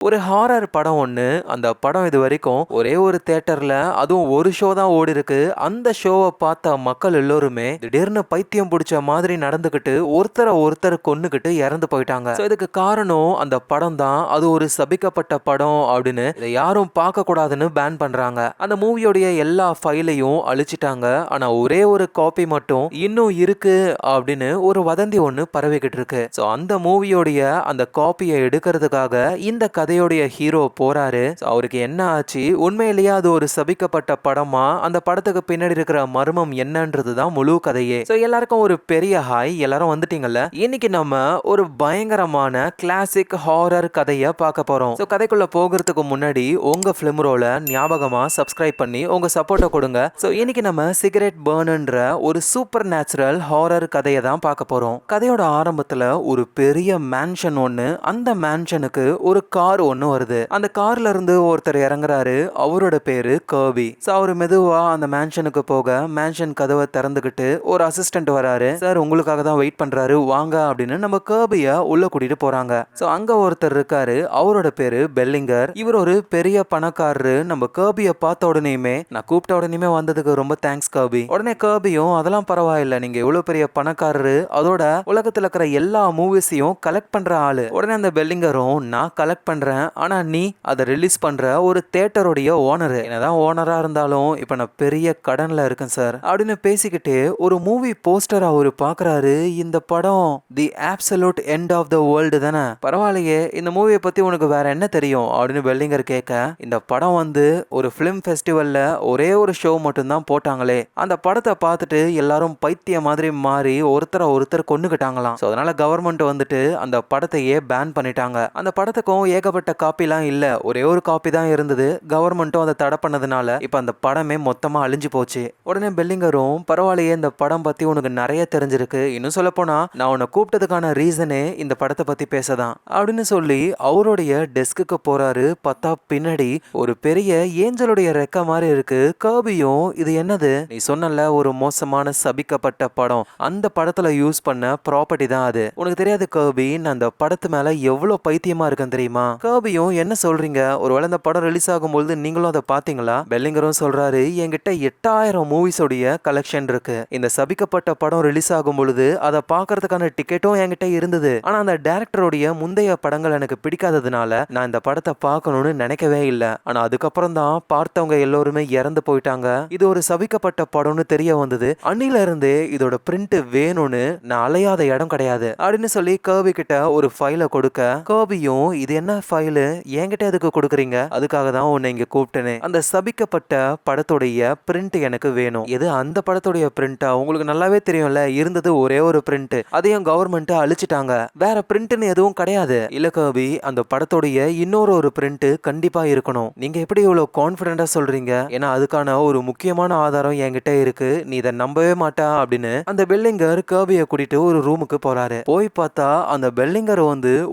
ஒரு ஹாரர் படம் ஒண்ணு. அந்த படம் இதுவரைக்கும் ஒரே ஒரு தியேட்டர்ல அதுவும் ஒரு ஷோ தான் ஓடிருக்கு. அந்த ஷோவ பார்த்த மக்கள் எல்லோருமே திடீர்னு பைத்தியம் புடிச்ச மாதிரி நடந்துக்கிட்டு ஒருத்தர் கொன்னுகிட்டு இறந்து போயிட்டாங்க. சோ இதுக்கு காரணம் அந்த படம் தான். அது ஒரு சபிக்கப்பட்ட படம் அப்படின்னு இதை யாரும் பார்க்க கூடாதுன்னு பேன் பண்றாங்க. அந்த மூவியோடைய எல்லா ஃபைலையும் அழிச்சிட்டாங்க. ஆனா ஒரே ஒரு காப்பி மட்டும் இன்னும் இருக்கு அப்படின்னு ஒரு வதந்தி ஒண்ணு பரவிக்கிட்டு இருக்கு. சோ அந்த மூவியோடைய அந்த காப்பியை எடுக்கிறதுக்காக இந்த கதையோடைய ஹீரோ போறாரு. அவருக்கு என்ன ஆச்சு, உண்மையிலேயே அது ஒரு சபிக்கப்பட்ட படமா, அந்த படத்துக்கு பின்னாடி இருக்கிற மர்மம் என்னன்றது தான் முழு கதையே. சோ எல்லாருக்கும் ஒரு பெரிய ஹாய், எல்லாரும் வந்துட்டீங்கல்ல. இன்னைக்கு நம்ம ஒரு பயங்கரமான கிளாசிக் ஹாரர் கதையை பார்க்க போறோம். சோ கதைக்குள்ள போகிறதுக்கு முன்னாடி உங்க ஃபிலிம் ரோல ஞாபகமா சப்ஸ்கிரைப் பண்ணி உங்க சப்போர்ட்டை கொடுங்க. சோ இன்னைக்கு நம்ம சிகரெட் பர்ன்ன்ற ஒரு சூப்பர் நேச்சுரல் ஹாரர் கதையை தான் பார்க்க போறோம். கதையோட ஆரம்பத்துல ஒரு பெரிய மேன்ஷன் ஒண்ணு, அந்த மேன்ஷனுக்கு ஒரு கார் ஒண்ணு வருது. அந்த கார்ல இருந்து ஒருத்தர் இறங்குறாரு. அவரோட பேரு கர்பி. அவரு மெதுவா அந்த மேன்ஷனுக்கு போக மேன்ஷன் கதவை திறந்துகிட்டு ஒரு அசிஸ்டன்ட் வராரு. சார் உங்களுக்காக தான் வெயிட் பண்றாரு வாங்க அப்படின்னு நம்ம கர்பிய உள்ள கூட்டிட்டு போறாங்க. அங்க ஒருத்தர் இருக்காரு. அவரோட பேரு பெல்லிங்கர். இவர் ஒரு பெரிய பணக்காரரு. நம்ம கர்பிய பார்த்த உடனேயுமே நான் கூப்பிட்ட உடனேயுமே வந்ததுக்கு ரொம்ப தேங்க்ஸ் கர்பி. உடனே கர்பியும் அதெல்லாம் பரவாயில்ல, நீங்க எவ்வளவு பெரிய பணக்காரரு, அதோட உலகத்துல இருக்கிற எல்லா மூவிஸையும் கலெக்ட் பண்ற ஆளு. உடனே அந்த பெல்லிங்கரும் நான் கலெக்ட் பண்றேன், ஆனா நீ அதை ரிலீஸ் பண்ற ஒரு தியேட்டருடைய ஓனர். என்னதான் ஓனரா இருந்தாலும் இப்ப நான் பெரிய கடன்ல இருக்கேன் சார் அப்படின்னு பேசிக்கிட்டு ஒரு மூவி போஸ்டர் அவரு பாக்குறாரு. இந்த படம் the absolute end of the world தானே, பரவாயில்லையே இந்த மூவியை பத்தி உனக்கு வேற என்ன தெரியும் அப்படின்னு பெல்லிங்கர் கேட்க, இந்த படம் ஒரு பிலிம் ஃபெஸ்டிவல்ல ஒரே ஒரு ஷோ மட்டும் தான் போட்டாங்களே, அந்த படத்தை பார்த்துட்டு எல்லாரும் பைத்திய மாதிரி மாறி ஒருத்தர் கொன்னுக்கிட்டாங்களாம். அதனால கவர்மெண்ட் அந்த படத்தையே பேன் பண்ணிட்டாங்க. அந்த படத்துக்கும் ஏகப்பட்ட காப்பிலாம் இல்ல, ஒரே ஒரு காப்பி தான் இருந்தது. கவர்மெண்ட்டும் அதை தடை பண்ணதுனால இப்ப அந்த படமே மொத்தமா அழிஞ்சு போச்சு. உடனே பெல்லிங்கரும் பரவாயில்லையே இந்த படம் பத்தி உனக்கு நிறைய தெரிஞ்சிருக்கு, இன்னும் சொல்ல போனா நான் உன்னை கூப்பிட்டதுக்கான ரீசனே இந்த படத்தை பத்தி பேசதான் அப்படின்னு சொல்லி அவருடைய டெஸ்க்கு போறாரு. பார்த்தா பின்னாடி ஒரு பெரிய ஏஞ்சலுடைய ரெக்க மாதிரி இருக்கு. கர்பியும் இது என்னது, நீ சொன்னல ஒரு மோசமான சபிக்கப்பட்ட படம், அந்த படத்துல யூஸ் பண்ண ப்ராப்பர்ட்டி தான் அது, உனக்கு தெரியாது கர்பி, நான் அந்த படத்து மேல எவ்வளவு பைத்தியமா இருக்கேன் தெரியுமா. கர்பியும் என்ன சொல்றீங்க, ஒருவேளை இந்த படம் ரிலீஸ் ஆகும்போது நீங்களும் அதை பாத்தீங்களா. பெல்லிங்கரும் சொல்றாரு, என்கிட்ட 8000 மூவிஸோடைய கலெக்ஷன் இருக்கு. இந்த சபிக்கப்பட்ட படம் ரிலீஸ் ஆகும் பொழுது அதை பாக்குறதுக்கான டிக்கெட்டும் என்கிட்ட இருந்தது. ஆனா அந்த டைரக்டருடைய முந்தைய படங்கள் எனக்கு பிடிக்காததுனால நான் இந்த படத்தை பார்க்கணும்னு நினைக்கவே இல்லை. ஆனா அதுக்கப்புறம் தான் பார்த்தவங்க எல்லோருமே இறந்து போயிட்டாங்க. இது ஒரு சபிக்கப்பட்ட படம்னு தெரிய வந்தது. அன்னில இருந்தே இதோட பிரிண்ட் வேணும்னு நான் அலையாத இடம் கிடையாது அப்படின்னு சொல்லி கர்பி கிட்ட ஒரு ஃபைலை கொடுக்க, கர்பியும் இது என்ன ஃபைலு, என்கிட்ட எதுக்கு கொடுக்குறீங்க, அதுக்காக தான் உன்னை இங்க கூப்பிட்டேனே, அந்த சபிக்கப்பட்ட படத்துடைய பிரிண்ட் எனக்கு வேணும். எது அந்த படத்துடைய பிரிண்டா, உங்களுக்கு நல்லாவே தெரியும்ல இருந்தது ஒரே ஒரு பிரிண்ட், அதையும் கவர்மெண்ட் அழிச்சிட்டாங்க, வேற பிரிண்ட்னு எதுவும் கிடையாது. இல்ல கர்பி, அந்த படத்துடைய இன்னொரு ஒரு பிரிண்ட் கண்டிப்பா இருக்கணும். நீங்க எப்படி இவ்வளவு கான்பிடண்டா சொல்றீங்க, ஏன்னா அதுக்கான ஒரு முக்கியமான ஆதாரம் என்கிட்ட இருக்கு, நீ இதை நம்பவே மாட்டா அப்படின்னு அந்த பெல்லிங்கர் கர்பியை கூட்டிட்டு ஒரு ரூமுக்கு போறாரு. போய் பார்த்தா அந்த பெல்லிங்கர்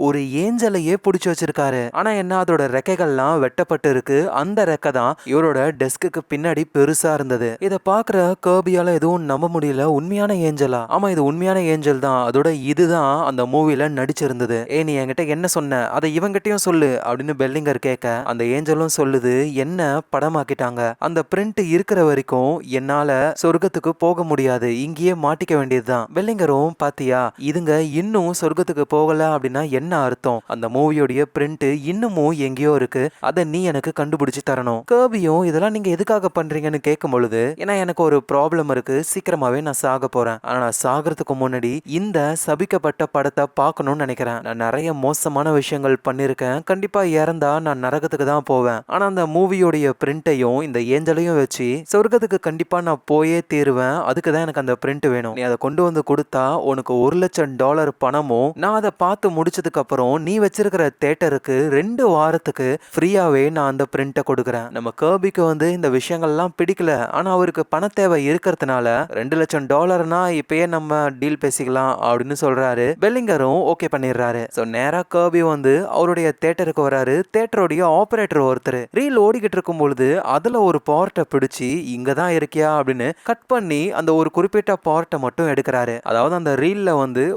ஒரு ஏஞ்சலையே பிடிச்சு வச்சிருக்காரு. ஆனா என்ன, அதோட ரெக்கைகள்லாம் வெட்டப்பட்டு இருக்கு. அந்த ரெக்கை தான் இவரோட டெஸ்க்கு பின்னாடி பெருசா இருந்தது. இதை பாக்குற கர்பியால எதுவும் நம்ப முடியல. உண்மையான ஏஞ்சலா? ஆமா இது உண்மையான ஏஞ்சல் தான், அதோட இதுதான் அந்த மூவில நடிச்சிருந்தது. நீ என்கிட்ட என்ன சொன்ன, அதை இவங்கிட்டயும் சொல்லு அப்படின்னு பெல்லிங்கர் கேட்க, அந்த ஏஞ்சலும் சொல்லுது, என்ன படமாக்கிட்டாங்க, அந்த பிரிண்ட் இருக்கிற வரைக்கும் என்னால சொர்க்கத்துக்கு போக முடியாது, இங்கேயே மாட்டிக்க வேண்டியதுதான். பெல்லிங்கரும் பாத்தியா, இதுங்க இன்னும் சொர்க்கத்துக்கு போகல அப்படின்னா என்ன அர்த்தம், அந்த மூவியோடைய பிரிண்ட் இன்னமும் எங்கேயோ இருக்கு, அதை நீ எனக்கு கண்டுபிடிச்சு தரணும். கர்பியும் இதெல்லாம் நீங்க எதுக்காக பண்றீங்கன்னு கேட்கும் பொழுது, ஏன்னா எனக்கு ஒரு ப்ராப்ளம் இருக்கு, சீக்கிரமாவே நான் சாக போறேன், ஆனா நான் சாகிறதுக்கு முன்னாடி இந்த சபிக்கப்பட்ட படத்தை பார்க்கணும்னு நினைக்கிறேன், நான் நிறைய மோசமான விஷயங்கள் பண்ணிருக்கேன், கண்டிப்பா இறந்தா நான் நரகத்துக்கு தான் போவேன், ஆனா அந்த மூவியோடைய பிரிண்ட்டையும் இந்த ஏஞ்சலையும் வச்சு சொர்க்கத்துக்கு கண்டிப்பா நான் போயே தீருவேன், அதுக்கு தான் எனக்கு அந்த பிரிண்ட் வேணும், நீ அதை கொண்டு வந்து கொடுத்தா உனக்கு $1,00,000 பணமும், நான் அதை பார்த்து முடிச்சதுக்கு அப்புறம் நீ வச்சிருக்கிற தியேட்டருக்கு 2 வாரத்துக்கு ஃப்ரீயாவே நான் அந்த பிரிண்ட்டை கொடுக்குறேன். நம்ம கர்பிக்கு இந்த விஷயங்கள்லாம் பிடிக்கல, ஆனா அவருக்கு பண தேவை இருக்கிறதுனால $2,00,000 இப்பயே நம்ம டீல் பேசிக்கலாம் அப்படின்னு சொல்றாரு. பெல்லிங்கரும் ஓகே பண்ணிடுறாரு. நேரா கர்பி அவருடைய தியேட்டருக்கு வராரு. தியேட்டருடைய ஆபரேட்டர் ஒருத்தர் ரீல் ஓடிக்கிட்டு இருக்கும் பொழுது அதுல ஒரு பார்ட்டை பிடிச்சி, இங்க தான் இருக்கியா அப்படின்னு கட் பண்ணி அந்த ஒரு குறிப்பிட்ட பார்ட்டை மட்டும் எடுக்கிறாரு. அதாவது அந்த ரீல்ல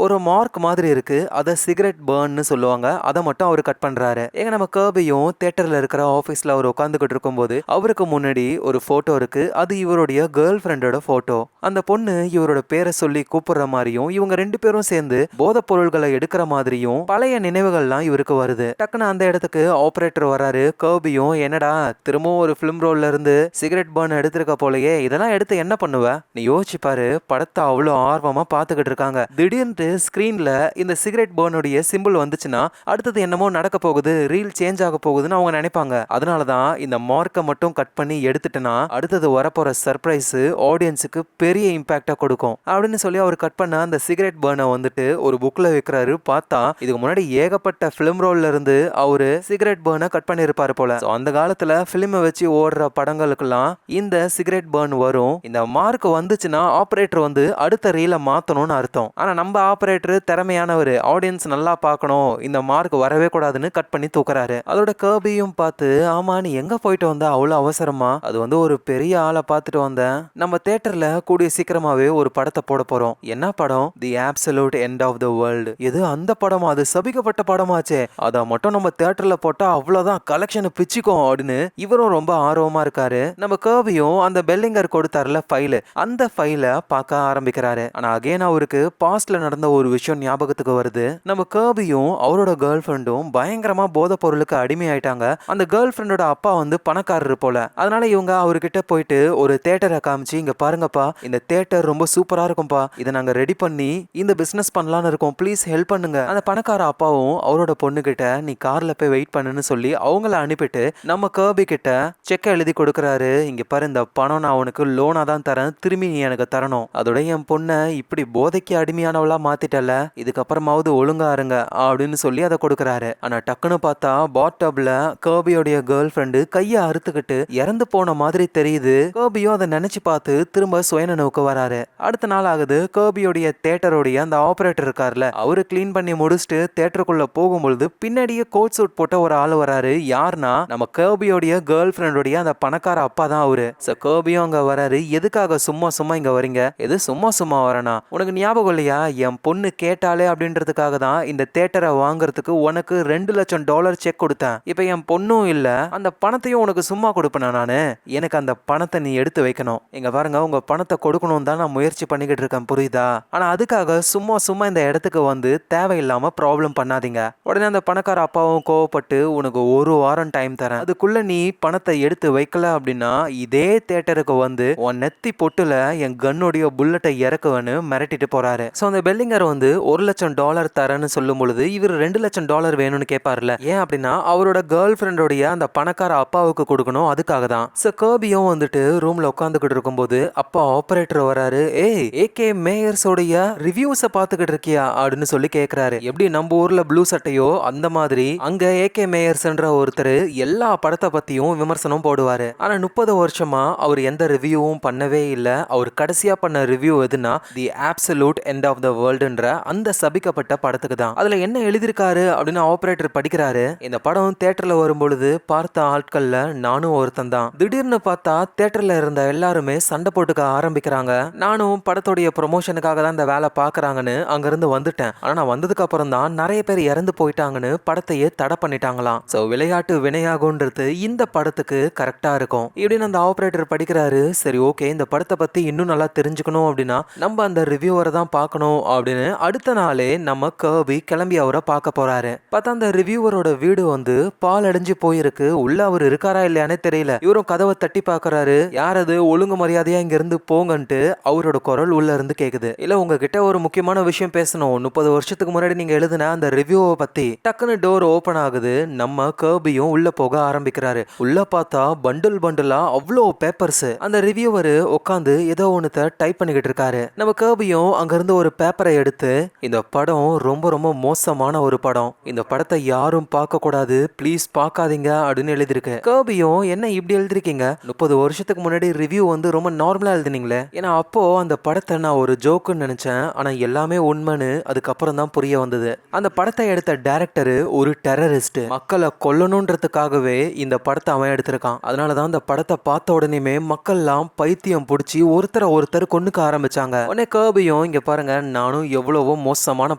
ஒரு மார்க் மாதிரி இருக்கு, அதை சிகரெட் பர்ன்னு சொல்லுவாங்க, அதை மட்டும் அவர் கட் பண்றாரு. பண்றாரு. எங்க நம்ம கர்பியும் தியேட்டர்ல இருக்கிற ஆபீஸ்ல அவர் உட்கார்ந்துகிட்டு இருக்கும்போது அவருக்கு முன்னாடி ஒரு போட்டோ இருக்கு. அது இவருடைய கேர்ள் ஃப்ரெண்டோட போட்டோ. அந்த பொண்ணு இவரோட பேரை சொல்லி கூப்பிடுற மாதிரியும் இவங்க ரெண்டு பேரும் சேர்ந்து போதைப் பொருள்களை எடுக்கிற மாதிரியும் பழைய நினைவுகள்லாம் இவருக்கு வருது. டக்குன்னு அந்த இடத்துக்கு ஆபரேட்டர் வராரு. கர்பியும் என்னடா திரும்பவும் ஒரு பிலிம் ரோல்ல இருந்து சிகரெட் பர்ன் எடுத்திருக்க போலயே, இதெல்லாம் எடுத்து என்ன பண்ணுவ, நீ யோசிச்சு பாரு. படத்தை அவ்வளோ ஆர்வமா பாத்துக்கிட்டு இருக்காங்க. திடீர்னு ஸ்கிரீன்ல இந்த சிகரெட் பர்னுடைய சிம்பிள் வந்துச்சுன்னா அடுத்தது என்னமோ நடக்க போகுது, ரீல் சேஞ்ச் ஆக போகுதுன்னு அவங்க நினைப்பாங்க. அதனாலதான் இந்த மார்க்கை மட்டும் கட் பண்ணி எடுத்துட்டேன்னா அடுத்தது வரப்போற சர்ப்ரைஸ் ஆடியன்ஸுக்கு பெரிய இம்பாக்டா கொடுக்கும் அப்படின்னு சொல்லி அவர் கட் பண்ண அந்த சிகரெட் பர்னை வந்துட்டு ஒரு புக்ல வைக்கிறாரு. பார்த்தா இதுக்கு முன்னாடி ஏகப்பட்ட பிலிம் ரோல்ல இருந்து அவரு சிகரெட் பர்னை கட் பண்ணி இருப்பாரு போல. அந்த காலத்துல பிலிமை வச்சு ஓடுற படங்களுக்கெல்லாம் இந்த சிகரெட் பர்ன் வரும். இந்த மார்க் வந்துச்சுன்னா ஆபரேட்டர் வந்து அடுத்த ரீல மாத்தணும்னு அர்த்தம். ஆனா நம்ம ஆபரேட்டர் திறமையானவர், ஆடியன்ஸ் நல்லா பார்க்கணும், இந்த மார்க் வரவே கூடாதுன்னு கட் பண்ணி தூக்குறாரு. அதோட கர்பியும் பார்த்து, ஆமா நீ எங்க போயிட்டு வந்த அவ்வளவு அவசரமா? அது வந்து ஒரு பெரிய ஆளை பார்த்துட்டு வந்தேன். நம்ம தியேட்டர்ல கூடிய சீக்கிரமாவே ஒரு படத்தை போட போறோம். என்ன படம்? The absolute end of the world. இது அந்த படமா? அது சபிக்கப்பட்ட படமாச்சே, அதை மட்டும் நம்ம தியேட்டர்ல போட்டா அவ்வளவுதான், கலெக்ஷன் பிச்சுக்கும் அப்படின்னு இவரும் ரொம்ப ஆர்வமா இருக்காரு. நம்ம கர்பியும் அந்த பெல்லிங்கர் கொடுத்தாருல ஃபைல், அந்த ஃபைல பார்க்க ஆரம்பிக்கிறாரு. ஆனா அகைன் அவருக்கு பாஸ்ட்ல நடந்த ஒரு விஷயம் ஞாபகத்துக்கு வருது. நம்ம கர்பியும் அவரோட கேர்ள் ஃப்ரெண்டும் பயங்கரமா போதை பொருளுக்கு அடிமையாயிட்டாங்க. அந்த கேர்ள் ஃப்ரெண்டோட அப்பா வந்து பணக்காரரு போல. அதனால இவங்க அவர்கிட்ட போயிட்டு ஒரு தியேட்டரை காமிச்சு, இங்க பாருங்கப்பா, இந்த தியேட்டர் ரொம்ப சூப்பரா இருக்கும்பா, இதை நாங்க ரெடி பண்ணி இந்த பிசினஸ் பண்ணலாம்னு இருக்கோம், ப்ளீஸ் ஹெல்ப் பண்ணுங்க. அந்த பணக்கார அப்பாவும் அவரோட பொண்ணு கிட்ட நீ கார்ல போய் வெயிட் பண்ணுன்னு சொல்லி அவங்கள அனுப்பிட்டு நம்ம கர்பி கிட்ட செக் எழுதி கொடுக்கறாரு. இங்க பாரு, இந்த பணம் நான் உனக்கு லோனா தான் தரேன், திரும்பி நீ எனக்கு தரணும். அதோட என் பொண்ணை இப்படி போதைக்கு அடிமையானவளா மாத்திட்டல, இதுக்கப்புறமாவது ஒழுங்கா இருங்க அப்படின்னு சொல்லி அதை கொடுக்கறாரு. ஆனா டக்குன்னு பார்த்தா பாட்டப்ல கர்பியோடைய கேர்ள் ஃப்ரெண்டு கையை அறுத்துக்கிட்டு இறந்து போன மாதிரி தெரியுது. கர்பியும் அதை நினைச்சு பார்த்து திரும்ப சுயநினைவுக்கு வராரு. அடுத்த நாள் ஆகுது. கர்பியோடைய தியேட்டரோடைய அந்த ஆபரேட்டர் இருக்கார்ல, அவரு கிளீன் பண்ணி முடிச்சுட்டு தியேட்டருக்குள்ள போகும்பொழுது பின்னாடியே கோட் சூட் போட்ட ஒரு ஆள் வராரு. யாருன்னா நம்ம கர்பியோடைய கேர்ள் ஃப்ரெண்டோடைய அந்த பணக்கார அப்பா தான் அவரு. கர்பியும் அங்க வராரு. எதுக்காக சும்மா சும்மா இங்க வரீங்க? எது சும்மா சும்மா வரனா? உனக்கு ஞாபகம் இல்லையா, என் பொண்ணு கேட்டாலே அப்படின்றதுக்காக தான் இந்த தியேட்டரை வாங்குறதுக்கு உனக்கு $2,00,000 செக் கொடுத்தேன். இப்ப என் பொண்ணும் இல்ல, அந்த பணத்தையும் உனக்கு சும்மா கொடுப்பேனா நானு? எனக்கு அந்த பணத்தை நீ எடுத்து வைக்கணும். இங்க பாருங்க, உங்க பணத்தை கொடுக்கணும் தான் நான் முயற்சி பண்ணிக்கிட்டு இருக்கேன், புரியுதா? ஆனா அதுக்காக சும்மா சும்மா இந்த இடத்துக்கு வந்து தேவையில்லாம ப்ராப்ளம் பண்ணாதீங்க. உடனே அந்த பணக்கார அப்பாவும் கோவப்பட்டு, உனக்கு 1 வாரம் டைம் தரேன், அதுக்குள்ள நீ பணத்தை எடுத்து வைக்கல அப்படின்னா இதே தியேட்டருக்கு வந்து உன் நெத்தி பொட்டுல என் கன்னுடைய புல்லட்டை இறக்குவேன்னு மிரட்டிட்டு போறாரு. சோ அந்த பெல்லிங்கர் வந்து $1,00,000 தரேன்னு சொல்லும் பொழுது இவர் $2,00,000 வேணும்னு கேட்பாருல. ஏன் அப்படின்னா அவரோட கேர்ள் ஃப்ரெண்டோடைய அந்த பணக்கார அப்பாவுக்கு கொடுக்கணும், அதுக்காக தான். சோ கர்பியும் வந்துட்டு ரூம்ல உட்காந்துக்கிட்டு இருக்கும்போது அப்பா ஆபரேட்டர் வராரு. ஏய், ஏகே மேயர்ஸோடைய ரிவ்யூஸை பார்த்துக்கிட்டு இருக்கியா அப்படின்னு சொல்லி கேட்கிறாரு. எப்படி நம்ம ஊர்ல ப்ளூ சட்டையோ அந்த மாதிரி அங்க ஏகே மேயர்ஸ்ன்ற ஒருத்தர் எல்லா படத்தை பத்தியும் விமர்சனம் போடுவாரு. ஆனா 30 வருஷமா அவர் எந்த ரிவ்யூவும் பண்ணவே இல்ல. அவர் கடைசியா பண்ண ரிவ்யூ எதுனா the absolute end of the வேர்ல்டுன்ற அந்த சபிக்கப்பட்ட படத்துக்கு தான். அதுல என்ன எழுதிருக்காரு அப்படின்னு ஆபரேட்டர் படிக்கிறாரு. இந்த படம் தியேட்டர்ல வரும்பொழுது பார்த்த ஆட்கள்ல நானும் ஒருத்தன் தான். திடீர்னு பார்த்தா தியேட்டர்ல இருந்த எல்லாருமே சண்டை போட்டுக்க ஆரம்பிக்கிறாங்க. நானும் படத்துடைய ப்ரொமோஷனுக்காக தான் இந்த வேலை பாக்குறாங்கன்னு அங்கிருந்து வந்துட்டேன். ஆனா நான் வந்ததுக்கு அப்புறம் தான் நிறைய பேர் இறந்து போயிட்டாங்கன்னு படத்தையே தடை பண்ணிட்டாங்களாம். சோ விளையாட்டு வினையாகும்ன்றது இந்த படத்துக்கு கரெக்டா இருக்கும் இப்படின்னு அந்த ஆபரேட்டர் படிக்கிறாரு. சரி ஓகே, இந்த படத்தை பத்தி இன்னும் நல்லா தெரிஞ்சுக்கணும் அப்படின்னா நம்ம அந்த ரிவ்யூவரை தான் பார்க்கணும் அப்படின்னு அடுத்த நாளே நம்ம கர்பி கிளம்பி அவரை பார்க்க போறாரு. பார்த்தா அந்த ரிவ்யூவரோட வீடு வந்து பால் அடைஞ்சு போயிருக்கு. உள்ள அவர் இருக்காரா இல்லையானே தெரியல. இவரும் கதவை தட்டி பார்க்கறாரு. யார் அது, ஒழுங்கு மரியாதையா இங்க இருந்து போங்கன்ட்டு அவரோட குரல் உள்ள இருந்து கேக்குது. இல்ல, உங்ககிட்ட ஒரு முக்கியமான விஷயம் பேசணும். 30 வருஷத்துக்கு முன்னாடி நீங்க எழுதின அந்த ரிவ்யூவை பத்தி. டக்குன்னு டோர் ஓபன் ஆகுது. நம்ம கர்பியும் உள்ள போக ஆரம்பிக்கிறாரு. உள்ள பார்த்தா பண்டில் பண்டிலா அவ்வளோ பேப்பர்ஸ். அந்த ரிவ்யூவர் உட்காந்து ஏதோ ஒண்ணுத்த டைப் பண்ணிக்கிட்டு இருக்காரு. நம்ம கர்பியும் அங்க இருந்து ஒரு பேப்பரை எடுத்து, இந்த படம் ரொம்ப ரொம்ப மோசமான ஒரு படம், இந்த படத்தை யாரும் பார்க்க கூடாது, ப்ளீஸ் பார்க்காதீங்க அப்படின்னு எழுதிருக்கு. கர்பியும் என்ன இப்படி எழுதிருக்கீங்க? 30 வருஷத்துக்கு முன்னாடி ரிவ்யூ வந்து ரொம்ப நார்மலா எழுதினீங்களே. ஏன்னா அப்போ அந்த படத்தை நான் ஒரு ஜோக்குன்னு நினைச்சேன். ஆனா எல்லாமே உண்மைன்னு அதுக்கப்புறம் தான் புரிய வந்தது. அந்த படத்தை எடுத்த டைரக்டர் ஒரு டெரரிஸ்ட், மக்களை கொல்லணும்ன்றதுக்காகவே இந்த படத்தை அவன் எடுத்திருக்கான். அதனாலதான் அந்த படத்தை பார்த்த உடனேயுமே மக்கள்லாம் பைத்தியம் பிடிச்சி ஒருத்தர் கொன்னுக்க ஆரம்பிச்சாங்க. உடனே கர்பியும், இங்க பாருங்க, நானும் எவ்வளவோ மோசமான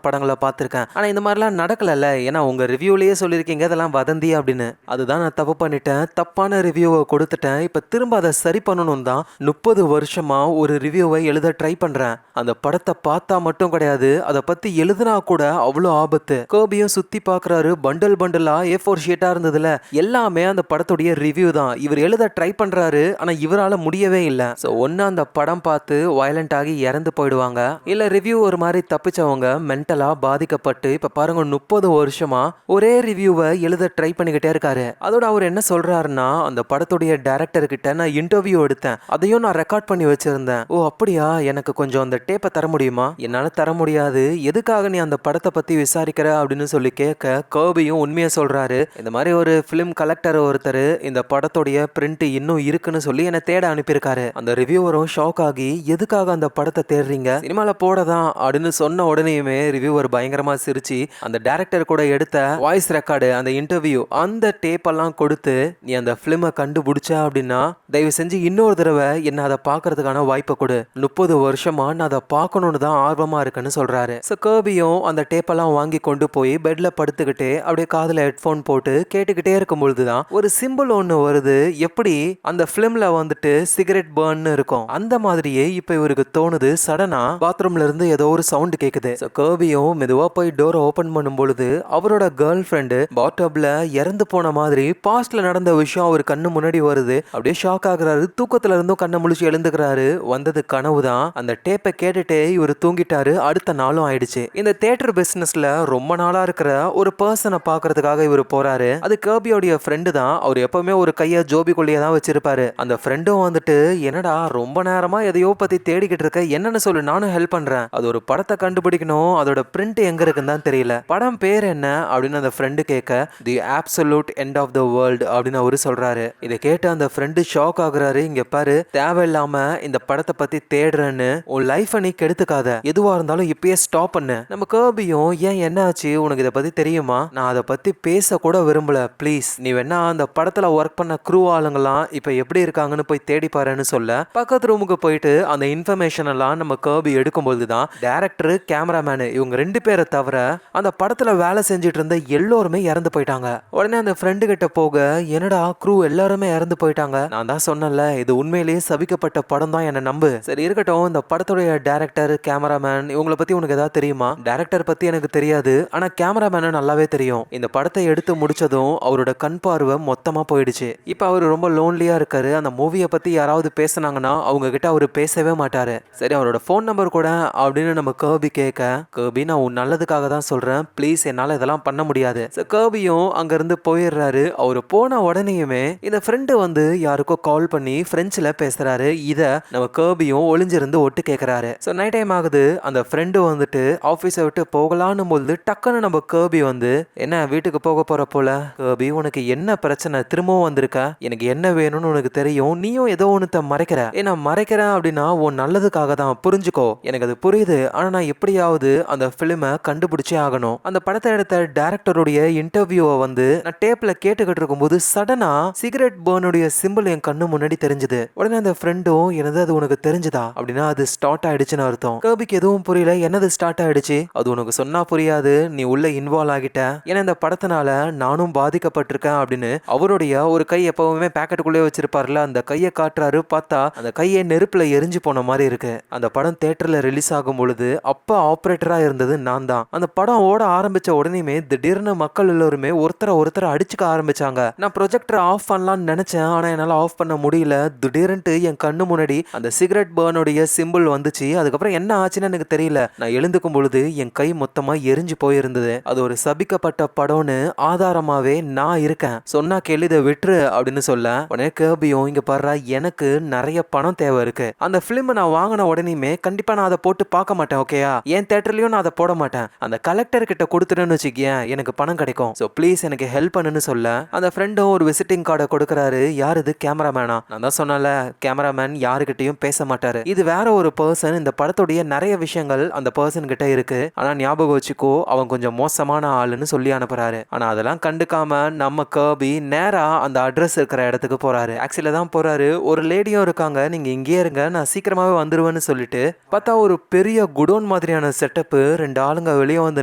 படங்களை பார்த்திருக்கேன், ஆனா இந்த மாதிரிலாம் நடக்கல. ஏன்னா உங்க ரிவ்யூ ரிவ்யூலயே சொல்லிருக்கீங்க இதெல்லாம் வதந்தி அப்படின்னு. அதுதான் நான் தப்பு பண்ணிட்டேன், தப்பான ரிவ்யூவை கொடுத்துட்டேன். இப்ப திரும்ப அதை சரி பண்ணணும் தான் 30 வருஷமா ஒரு ரிவ்யூவை எழுத ட்ரை பண்றேன். அந்த படத்தை பார்த்தா மட்டும் கிடையாது, அதை பத்தி எழுதுனா கூட அவ்வளோ ஆபத்து. கர்பியும் சுத்தி பாக்குறாரு, பண்டல் பண்டலா A4 ஷீட்டா இருந்ததுல எல்லாமே அந்த படத்துடைய ரிவ்யூ தான். இவர் எழுத ட்ரை பண்றாரு, ஆனா இவரால முடியவே இல்ல. சோ ஒன்னு அந்த படம் பார்த்து வயலண்ட் ஆகி இறந்து போயிடுவாங்க, இல்ல ரிவ்யூ ஒரு மாதிரி தப்பிச்சவங்க மென்டலா பாதிக்கப்பட்டு இப்ப பாருங்க 30 வருஷமா ஒரே ரிவ்யூவை எழுத ட்ரை பண்ணிக்கிட்டே இருக்காரு. அதோட அவர் என்ன சொல்றாருன்னா, அந்த படத்துடைய டைரக்டர் கிட்ட நான் இன்டர்வியூ எடுத்தேன், அதையும் நான் ரெக்கார்ட் பண்ணி வச்சிருந்தேன். ஓ அப்படியா, எனக்கு கொஞ்சம் அந்த டேப்பை தர முடியுமா? என்னால தர முடியாது, எதுக்காக நீ அந்த படத்தை பத்தி விசாரிக்கிற அப்படின்னு சொல்லி கேட்க கர்பியும் உண்மையை சொல்றாரு. இந்த மாதிரி ஒரு பிலிம் கலெக்டர் ஒருத்தர் இந்த படத்துடைய பிரிண்ட் இன்னும் இருக்குன்னு சொல்லி என்னை தேட அனுப்பியிருக்காரு. அந்த ரிவ்யூவரும் ஷாக் ஆகி எதுக்காக அந்த படத்தை தேடுறீங்க, சினிமால போடதான் அப்படின்னு சொன்ன உடனேயுமே ரிவ்யூவர் பயங்கரமா சிரிச்சு அந்த டைரக்டர் கூட எடுத்த வாய்ஸ் ரெக்கார்டு அந்த இன்டர்வியூ அந்த டேப் எல்லாம் கொடுத்து, நீ அந்த பிலிமை கண்டுபிடிச்ச அப்படின்னா தயவு செஞ்சு இன்னொரு தடவை என்ன அதை பார்க்கறதுக்கான வாய்ப்பை கொடு, 30 வருஷமா நான் அதை பார்க்கணும்னு தான் ஆர்வமா இருக்குன்னு சொல்றாரு. ஸோ கர்பியும் அந்த டேப்பெல்லாம் வாங்கி கொண்டு போய் பெட்ல படுத்துக்கிட்டே அப்படியே காதுல ஹெட்ஃபோன் போட்டு கேட்டுக்கிட்டே இருக்கும் பொழுதுதான் ஒரு சிம்பிள் ஒன்று வருது. எப்படி அந்த பிலிம்ல வந்துட்டு சிகரெட் பர்ன் இருக்கும் அந்த மாதிரியே இப்ப இவருக்கு தோணுது. சடனா பாத்ரூம்ல இருந்து ஏதோ ஒரு சவுண்ட் கேக்குது. கர்பியும் மெதுவா போய் டோரை ஓபன் பண்ணும் பொழுது அவரோட கேர்ள் ஃப்ரெண்டு பாத்டப்ல இறந்து போன மாதிரி பாஸ்ட்ல நடந்த விஷயம் அவர் கண்ணு முன்னாடி வருது. அப்படியே ஷாக் ஆகுறாரு, தூக்கத்துல இருந்தும் கண்ணை முழிச்சு எழுந்துக்கிறாரு. வந்தது கனவு தான். அந்த டேப்பை கேட்டுட்டே இவர் தூங்கிட்டாரு. அடுத்த நாளும் ஆயிடுச்சு. இந்த தியேட்டர் பிசினஸ்ல ரொம்ப நாளா இருக்கிற ஒரு பர்சனை பாக்குறதுக்காக இவர் போறாரு. அது கர்பியோடைய ஃப்ரெண்டு தான். அவர் எப்பவுமே ஒரு கைய ஜோபிக்குள்ளேயே தான் வச்சிருப்பாரு. அந்த ஃப்ரெண்டும் வந்துட்டு, என்னடா ரொம்ப நேரமா எதையோ பத்தி தேடிக்கிட்டு இருக்க, என்னன்னு சொல்லு, நானும் ஹெல்ப் பண்றேன். அது ஒரு படத்தை கண்டுபிடிக்கணும், அதோட பிரிண்ட் எங்க இருக்குன்னு தான் தெரியல, படம் பேர் என்ன அப்படின்னு அந்த ஃப்ரெண்டு கேட்க, the absolute end of the world அப்படின்னு அவரு சொல்றாரு. இதை கேட்டு அந்த ஃப்ரெண்டு ஷாக் ஆகுறாரு. இங்க பாரு, தேவையில்லாம இந்த படத்தை பத்தி தேடுறேன்னு உன் லைஃப நீ கெடுத்துக்காத, எதுவா இருந்தாலும் இப்பயே ஸ்டாப் பண்ணு. நம்ம கர்பியும், ஏன் என்ன ஆச்சு, உனக்கு இதை பத்தி தெரியுமா, நான் அதை பத்தி பேச கூட விரும்பல, ப்ளீஸ் நீ வேணா அந்த படத்துல ஒர்க் பண்ண க்ரூ ஆளுங்களாம் இப்ப எப்படி இருக்காங்கன்னு போய் தேடி பாருன்னு சொல்ல பக்கத்து ரூமுக்கு போயிட்டு அந்த இன்ஃபர்மேஷன் எல்லாம் நம்ம கர்பி எடுக்கும்போது தான் டைரக்டர் கேமராமேனு இவங்க 2 பேரை தவிர அந்த படத்துல வேலை செஞ்சுட்டு இருந்த எல்லோருமே இறந்து போயிட்டாங்க. உடனே அந்த ஃப்ரெண்டு கிட்ட போக, என்னடா க்ரூ எல்லாருமே இறந்து போயிட்டாங்க, நான் தான் சொன்னல இது உண்மையிலேயே சபிக்கப்பட்ட படம் தான், என்ன நம்பு. சரி இருக்கட்டும், இந்த படத்துடைய டைரக்டர் கேமராமேன் இவங்கள பத்தி உனக்கு ஏதாவது தெரியுமா? டைரக்டர் பத்தி எனக்கு தெரியாது, ஆனா கேமராமேனு நல்லாவே தெரியும். இந்த படத்தை எடுத்து முடிச்சதும் அவரோட கண் பார்வை மொத்தமா போயிடுச்சு. இப்ப அவர் ரொம்ப லோன்லியா இருக்காரு. அந்த மூவியை பத்தி யாராவது பேசினாங்கன்னா அவங்க கிட்ட அவரு பேசவே மாட்டாரு. சரி அவரோட போன் நம்பர் கூட அப்படின்னு நம்ம கர்பி கேட்க, கர்பி நான் உன் நல்லதுக்காக தான் சொல்றேன், ப்ளீஸ் என்னால இதெல்லாம் பண்ண முடியாது. கர்பியும் அங்க இருந்து போயிடுறாரு. அவரு போன உடனேயுமே இந்த ஃப்ரெண்டு வந்து யாருக்கோ கால் பண்ணி பிரெஞ்சுல பேசுறாரு. இத நம்ம கர்பியும் ஒளிஞ்சிருந்து ஒட்டு கேட்கிறாரு. ஸோ நைட் டைம் ஆகுது. அந்த ஃப்ரெண்டு வந்துட்டு ஆஃபீஸை விட்டு போகலான்னு போது டக்குன்னு நம்ம கர்பி வந்து, என்ன வீட்டுக்கு போக போற போல, கர்பி உனக்கு என்ன பிரச்சனை, திரும்பவும் வந்திருக்க, எனக்கு என்ன வேணும்னு உனக்கு தெரியும், நீயும் ஏதோ ஒன்று மறைக்கிற, ஏன்னா மறைக்கிறேன் அப்படின்னா உன் நல்லதுக்காக தான், புரிஞ்சுக்கோ, எனக்கு அது புரியுது, ஆனா நான் எப்படியாவது அந்த பிலிமை கண்டுபிடிச்சே ஆகணும். அந்த படத்தை எடுத்த டைரக்டருடைய இன்டர்வியூவை வந்து நான் டேப்ல கேட்டுக்கிட்டு இருக்கும்போது சடனா சிகரெட் பர்னுடைய சிம்பிள் என் கண்ணு முன்னாடி தெரிஞ்சது. உடனே அந்த ஃப்ரெண்டும், என்னது அது உனக்கு தெரிஞ்சுதா அப்படின்னா அது ஸ்டார்ட் ஆயிடுச்சுன்னு அர்த்தம். கர்பிக்கு எதுவும் புரியல, என்னது ஸ்டார்ட் ஆயிடுச்சு, அது உனக்கு சொன்னா புரியாது, நீ உள்ள இன்வால்வ் ஆகிட்ட, ஏன்னா இந்த படத்தினால நானும் பாதிக்கப்பட்டிருக்கேன் அப்படின்னு அவருடைய ஒரு கை எப்பவுமே பேக்கெட்டுக்குள்ளே வச்சிருப்பார்ல அந்த கையை காட்டுறாரு. பார்த்தா அந்த கையை நெருப்புல எரிஞ்சு போன மாதிரி இருக்கு. அந்த படம் தியேட்டர்ல ரிலீஸ் ஆகும் பொழுது அப்ப ஆபரேட்டரா இருந்தது நான் தான். அந்த படம் ஓட ஆரம்பிச்ச உடனேயுமே திடீர்னு மக்கள் எல்லாருமே ஒருத்தரை அடிச்சுக்க ஆரம்பிச்சாங்க. நான் ப்ரொஜெக்டர் ஆஃப் பண்ணலாம்னு நினைச்சேன், ஆனா என்னால ஆஃப் பண்ண முடியல. திடீர்னு என் கண்ணு முன்னாடி அந்த சிகரெட் பர்னுடைய சிம்பிள் வந்துச்சு. அதுக்கப்புறம் என்ன ஆச்சுன்னு எனக்கு தெரியல. நான் எழுந்துக்கும் பொழுது என் கை மொத்தமா எரிஞ்சு போயிருந்தது. அது ஒரு சபிக்கப்பட்ட படம்னு ஆதாரமாவே நான் இருக்கேன், சொன்னா கேள்வி, இதை விட்டுரு அப்படின்னு சொல்ல, உடனே கர்பியும், இங்க பாரு எனக்கு நிறைய பணம் தேவை இருக்கு, அந்த பிலிம் நான் வாங்கின உடனேயுமே கண்டிப்பா நான் அதை போட்டு பார்க்க மாட்டேன், ஓகேயா, என் தியேட்டர்லயும் நான் அதை போட மாட்டேன், அந்த கலெக்டர் கிட்ட கொடுத்துட்டேன்னு வச்சுக்கேன் எனக்கு பணம் கிடைக்கும், ஸோ ப்ளீஸ் எனக்கு ஹெல்ப் பண்ணுன்னு சொல்ல, அந்த ஃப்ரெண்டும் ஒரு விசிட்டிங் கார்டை கொடுக்குறாரு. யார் இது, கேமராமேனா? நான் தான் சொன்னல கேமராமேன் யாருக்கிட்டையும் பேச மாட்டாரு, இது வேற ஒரு பர்சன், இந்த படத்துடைய நிறைய விஷயங்கள் அந்த பர்சன் கிட்ட இருக்கு, ஆனா ஞாபகம் வச்சுக்கோ அவன் கொஞ்சம் மோசமான ஆளுன்னு சொல்லி அனுப்புறாரு. ஆனா அதெல்லாம் கண்டுக்காம நம்ம கர்பி நேரா அந்த அட்ரஸ் இருக்கிற இடத்துக்கு போறாரு. ஆக்சுவலா தான் போறாரு. ஒரு லேடியும் இருக்காங்க, நீங்க இங்கேயே இருங்க நான் சீக்கிரமாவே வந்துருவேன்னு சொல்லிட்டு பார்த்தா ஒரு பெரிய குடோன் மாதிரியான செட்டப், 2 ஆளுங்க வெளியே வந்து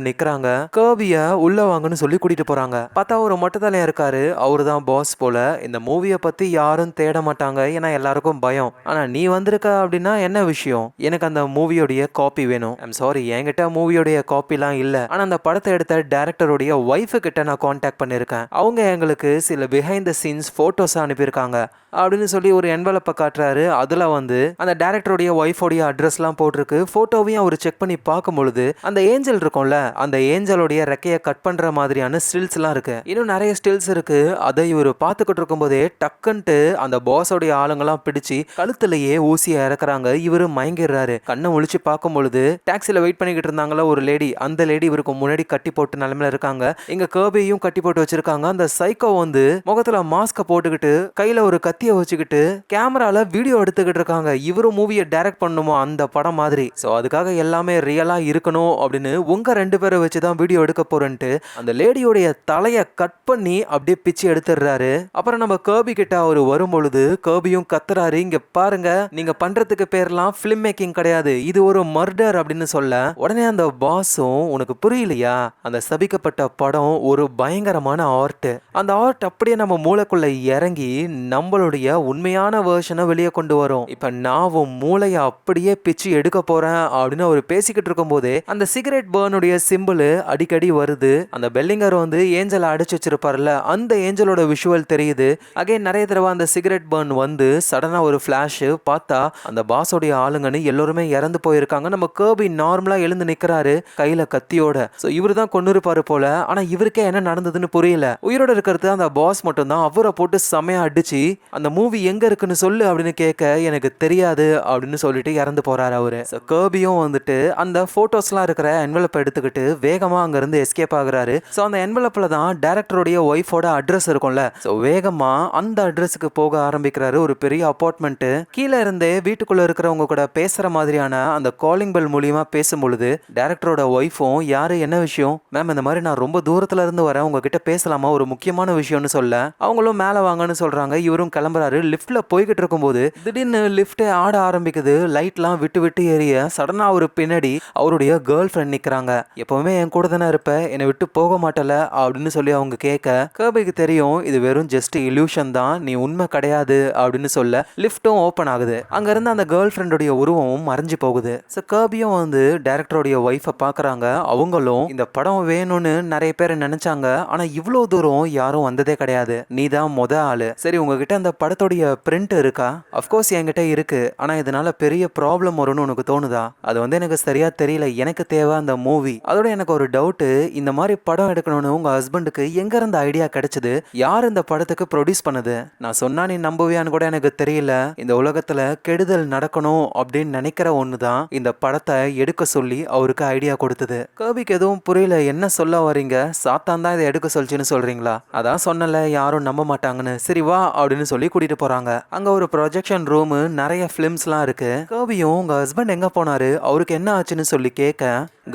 நிக்கிறாங்க. கர்பிய உள்ள வாங்கன்னு சொல்லி கூட்டிட்டு போறாங்க. பார்த்தா ஒரு மொட்டை தலையா இருக்காரு, அவரு தான் பாஸ் போல. இந்த மூவியை பத்தி யாரும் தேட மாட்டாங்க, ஏன்னா எல்லாருக்கும் பயம். ஆனா நீ வந்திருக்க அப்படின்னா என்ன விஷயம்? எனக்கு அந்த மூவியோடைய காப்பி வேணும். ஐம் சாரி, என்கிட்ட மூவியோடைய காப்பிலாம் இல்ல. ஆனா அந்த படத்தை எடுத்த டைரக்டருடைய ஒய்ஃபு கிட்ட நான் கான்டாக்ட் பண்ணிருக்கேன். அவங்க எங்களுக்கு சில பிஹைண்ட் த சீன்ஸ் போட்டோஸ் அனுப்பியிருக்காங்க அப்படின்னு சொல்லி ஒரு என்வலப்பை காட்டுறாரு. அதுல வந்து அந்த டைரக்டருடைய ஒய்ஃபோடைய அட்ரஸ்லாம் போட்டிருக்கு. போட்டோவையும் அவர் செக் பண்ணி பார்க்கும் பொழுது அந்த ஏஞ்சல் இருக்கும்ல, அந்த ஏஞ்சலுடைய ரெக்கையை கட் பண்ற மாதிரியான ஸ்டில்ஸ்லாம் இருக்கு. இன்னும் நிறைய ஸ்டில்ஸ் இருக்கு. அதை இவர் பார்த்துக்கிட்டு இருக்கும் போதே டக்குன்ட்டு அந்த பாஸோடைய ஆளுங்கெல்லாம் பிடிச்சு கழுத்துலயே ஊசியை இறக்குறாங்க. இவரு மயங்கிடுறாரு. கண்ணை முழிச்சு பார்க்கும் பொழுது டாக்ஸில வெயிட் பண்ணிக்கிட்டு இருந்தாங்களா ஒரு லேடி, அந்த லேடி இவருக்கு முன்னாடி கட்டி போட்டு நிலைமையில இருக்காங்க. இங்க கர்பியையும் கட்டி போட்டு வச்சிருக்காங்க. அந்த சைக்கோ வந்து முகத்துல மாஸ்க போட்டுக்கிட்டு கையில ஒரு கத்தியை வச்சுக்கிட்டு கேமரால வீடியோ எடுத்துக்கிட்டு இருக்காங்க. இவரும் மூவியை டைரக்ட் பண்ணுமோ அந்த படம் மாதிரி. சோ அதுக்காக எல்லாமே ரியலா இருக்கணும் அப்படின்னு உங்க 2 பேரை வச்சுதான் வீடியோ எடுக்க போறேன்ட்டு அந்த லேடியோடைய தலையை கட் பண்ணி அப்படியே பிச்சு எடுத்துடுறாரு. அப்புறம் நம்ம கர்பி கிட்ட அவரு வரும் பொழுது கர்பியும் கத்துறாரு, இங்க பாருங்க, நீங்க பண்றதுக்கு பேர்லாம் ஃபிலிம் மேக்கிங் கிடையாது, இது ஒரு மர்டர் அப்படின்னு சொல்ல உடனே அந்த பாஸும், உனக்கு புரியலையா, அந்த சபிக்கப்பட்ட படம் ஒரு பயங்கரமான ஆர்ட். அந்த ஆர்ட் அப்படியே நம்ம மூளைக்குள்ள இறங்கி நம்மளுடைய உண்மையான வெர்ஷனை வெளியே கொண்டு வரும். இப்ப நான் மூளையை அப்படியே பிச்சு எடுக்க போறேன் அப்படின்னு அவர் பேசிக்கிட்டு இருக்கும் போதே அந்த சிகரெட் பர்னுடைய சிம்பிள் அடிக்கடி வருது. அந்த பெல்லிங்கர் வந்து ஏஞ்சலை அடிச்சு வச்சிருப்பார்ல, அந்த ஏஞ்சலோட விஷுவல் தெரியுது. அகைன் நிறைய தடவை அந்த சிகரெட் பர்ன் வந்து சடனா ஒரு ஃபிளாஷ் பார்த்தா அந்த பாஸோடைய ஆளுங்கன்னு எல்லாருமே இறந்து போயிருக்காங்க. நம்ம கர்பி நார்மலா எழுந்து நிக்கிறாரு கையில கத்தியோட. சோ இவரு தான் கொண்டு இருப்பாரு போல. ஆனா இவருக்கே என்ன நடந்ததுன்னு புரியல. உயிரோட இருக்கிறது அந்த பாஸ் மட்டும் தான். அவரை போட்டு செமையா அடிச்சு அந்த மூவி எங்க இருக்குன்னு சொல்லு அப்படின்னு கேட்க எனக்கு தெரியாது அப்படின்னு சொல்லிட்டு இறந்து போறாரு அவரு. கர்பியும் வந்துட்டு அந்த போட்டோஸ்லாம் இருக்கிற என்வலப்பை எடுத்துக்கிட்டு வேகமா அங்க இருந்து எஸ்கேப் ஆகுறாரு. சோ அந்த என்வலப்ல தான் டைரக்டருடைய ஒய்ஃபோட அட்ரஸ் இருக்கும்ல. சோ வேகமா அந்த அட்ரஸுக்கு போக ஆரம்பிக்கிறாரு. ஒரு பெரிய அபார்ட்மெண்ட். கீழே இருந்தே வீட்டுக்குள்ள இருக்கிறவங்க கூட பேசுற மாதிரியான அந்த காலிங் பெல் மூலியமா பேசும் பொழுது டைரக்டரோட ஒய்ஃபும், யாரு, என்ன விஷயம் மேம், இந்த மாதிரி நான் ரொம்ப தூரத்துல இருந்து வரேன், உங்ககிட்ட பேசலாமா, ஒரு முக்கியமான விஷயம்னு சொல்ல அவங்களும் மேல வாங்கன்னு சொல்றாங்க. இவரும் கிளம்புறாரு. லிஃப்ட்ல போய்கிட்டு இருக்கும்போது திடீர்னு லிஃப்ட் ஆட ஆரம்பிக்குது. லைட்லாம் விட்டு விட்டு எரிய சடனா ஒரு பின்னாடி அவருடைய கேர்ள் ஃப்ரெண்ட் நிக்கிறாங்க. எப்பவுமே என் கூட தானே இருப்ப, என்னை விட்டு போக மாட்டல அப்படின்னு சொல்லி அவங்க கேட்க கர்பிக்கு தெரியும் இது வெறும் ஜஸ்ட் இல்யூஷன் தான், நீ உண்மை கிடையாது அப்படின்னு சொல்ல லிஃப்ட்டும் ஓப்பன் ஆகுது. அங்க இருந்து அந்த கேர்ள் ஃப்ரெண்டோடைய உருவமும் மறைஞ்சு போகுது. ஸோ கர்பியும் வந்து டைரக்டருடைய ஒய்ஃபை பார்க்குறாங்க. அவங்களும் இந்த படம் வேணும்னு நிறைய பேர் நினைச்சாங்க, ஆனா இவ்வளோ தூரம் யாரும் வந்ததே கிடையாது, நீ தான் ஆளு. சரி, உங்ககிட்ட அந்த படத்தோடைய பிரிண்ட் இருக்கா? அஃப்கோர்ஸ் என்கிட்ட இருக்கு. ஆனா இதனால பெரிய ப்ராப்ளம் வரும்னு உனக்கு தோணுதா? அது வந்து எனக்கு சரியா தெரியல. எனக்கு தேவை அந்த மூவி. அதோட எனக்கு ஒரு டவுட், இந்த மாதிரி படம் எடுக்கணும்னு உங்க ஹஸ்பண்டுக்கு எங்க இருந்து ஐடியா கிடைச்சது? யார் இந்த படத்துக்கு ப்ரொடியூஸ் பண்ணது? நான் சொன்னா நீ நம்புவியான்னு கூட எனக்கு தெரியல. இந்த உலகத்துல கெடுதல் நடக்கணும் அப்படின்னு நினைக்கிற ஒண்ணுதான் இந்த படத்தை எடுக்க சொல்லி அவருக்கு ஐடியா கொடுத்தது. கர்பிக்கு எதுவும் புரியல. என்ன சொல்ல வரீங்க? சாத்தான் தான் இதை எடுக்க சொல்லிச்சுன்னு சொல்றீங்களா? அதான் சொன்னல, யாரும் நம்ப மாட்டாங்கன்னு. சரி வா அப்படின்னு சொல்லி கூட்டிட்டு போறாங்க. அங்க ஒரு ப்ரொஜெக்ஷன் ரூம், நிறைய பிலிம்ஸ்லாம் இருக்கு. கர்பியும் உங்க ஹஸ்பண்ட் எங்க போனாரு, அவருக்கு என்ன ஆச்சுன்னு சொல்லி கேட்க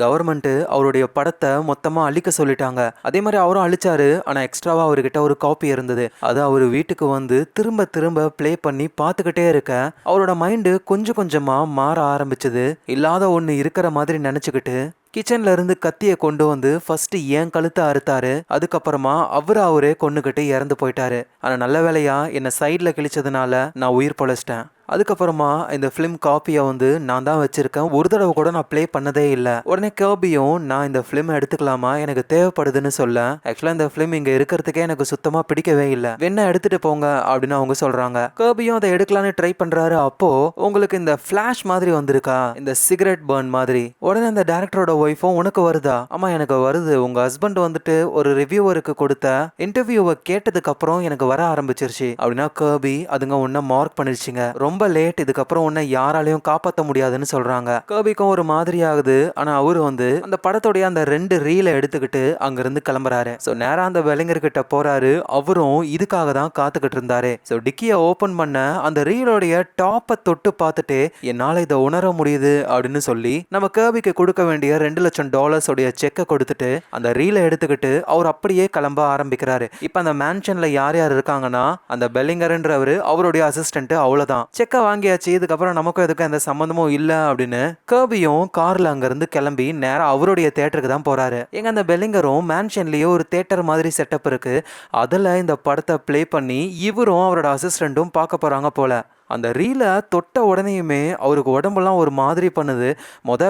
கவர்மெண்ட் அவருடைய படத்தை மொத்தமா அழிக்க சொல்லிட்டாங்க. அதே மாதிரி அவரும் அழிச்சாரு. ஆனா எக்ஸ்ட்ராவா அவர்கிட்ட ஒரு காப்பி இருந்தது. அது அவர் வீட்டுக்கு வந்து திரும்ப திரும்ப பிளே பண்ணி பார்த்துக்கிட்டே இருக்க அவரோட மைண்டு கொஞ்சம் கொஞ்சமா மாற ஆரம்பிச்சது. இல்லாத ஒண்ணு இருக்கிற மாதிரி நினைச்சுக்கிட்டு கிச்சன்ல இருந்து கத்தியை கொண்டு வந்து ஃபர்ஸ்ட் என் கழுத்தை அறுத்தாரு. அதுக்கப்புறமா அவரே கொன்னுகிட்டு இறந்து போயிட்டாரு. ஆனா நல்ல வேலையா என்ன சைட்ல கிழிச்சதுனால நான் உயிர் பொழைச்சிட்டேன். அதுக்கப்புறமா இந்த ஃபிலிம் காப்பியை வந்து நான் தான் வச்சிருக்கேன். ஒரு தடவை கூட நான் ப்ளே பண்ணதே இல்லை. உடனே கர்பியும், நான் இந்த ஃபிலிம் எடுத்துக்கலாமா, எனக்கு தேவைப்படுதுன்னு சொல்ல, ஆக்சுவலா இந்த ஃபிலிம் இங்க இருக்கிறதுக்கே எனக்கு சுத்தமா பிடிக்கவே இல்லை, வேணா எடுத்துட்டு போங்க அப்படின்னு அவங்க சொல்றாங்க. கர்பியும் அதை எடுக்கலான்னு ட்ரை பண்றாரு. அப்போ உங்களுக்கு இந்த ஃபிளாஷ் மாதிரி வந்திருக்கா, இந்த சிகரெட் பர்ன் மாதிரி. உடனே அந்த டைரக்டரோட ஒய்ஃபும், உனக்கு வருதா? ஆமா எனக்கு வருது. உங்க ஹஸ்பண்ட் வந்துட்டு ஒரு ரிவ்யூவருக்கு கொடுத்த இன்டர்வியூவை கேட்டதுக்கு அப்புறம் எனக்கு வர ஆரம்பிச்சிருச்சு அப்படின்னா கர்பி அதுங்க உன்ன மார்க் பண்ணிருச்சுங்க, ரொம்ப லேட், இதுக்கப்புறம் உன்னை யாராலையும் காப்பாற்ற முடியாதுன்னு சொல்றாங்க. கர்பிக்கும் ஒரு மாதிரி ஆகுது. ஆனா அவரு வந்து அந்த படத்தோடைய அந்த 2 ரீலை எடுத்துக்கிட்டு அங்கிருந்து கிளம்புறாரு. சோ நேரா அந்த வெலிங்கர் கிட்ட போறாரு. அவரும் இதுக்காக தான் காத்துக்கிட்டு இருந்தாரு. சோ டிக்கியை ஓபன் பண்ண அந்த ரீலோடைய டாப்பை தொட்டு பார்த்துட்டு என்னால இதை உணர முடியுது அப்படின்னு சொல்லி நம்ம கர்பிக்கு கொடுக்க வேண்டிய $2,00,000 உடைய செக்கை கொடுத்துட்டு அந்த ரீலை எடுத்துக்கிட்டு அவர் அப்படியே கிளம்ப ஆரம்பிக்கிறாரு. இப்ப அந்த மேன்ஷன்ல யார் யார் இருக்காங்கன்னா அந்த பெல்லிங்கர்ன்றவர், அவருடைய அசிஸ்டன்ட், அவ்வளவுதான். செக்க வாங்கியாச்சு, இதுக்கப்புறம் நமக்கும் எதுக்கும் எந்த சம்பந்தமும் இல்ல அப்படின்னு கர்பியும் கார்ல அங்க இருந்து கிளம்பி நேரா அவருடைய தியேட்டருக்கு தான் போறாரு. எங்க அந்த பெல்லிங்கரும் மேன்ஷன்லயே ஒரு தியேட்டர் மாதிரி செட்டப் இருக்கு, அதுல இந்த படத்தை பிளே பண்ணி இவரும் அவரோட அசிஸ்டன்ட்டும் பார்க்க போறாங்க போல. அந்த ரீலை தொட்ட உடனேயுமே அவருக்கு உடம்பெல்லாம் ஒரு மாதிரி பண்ணுது.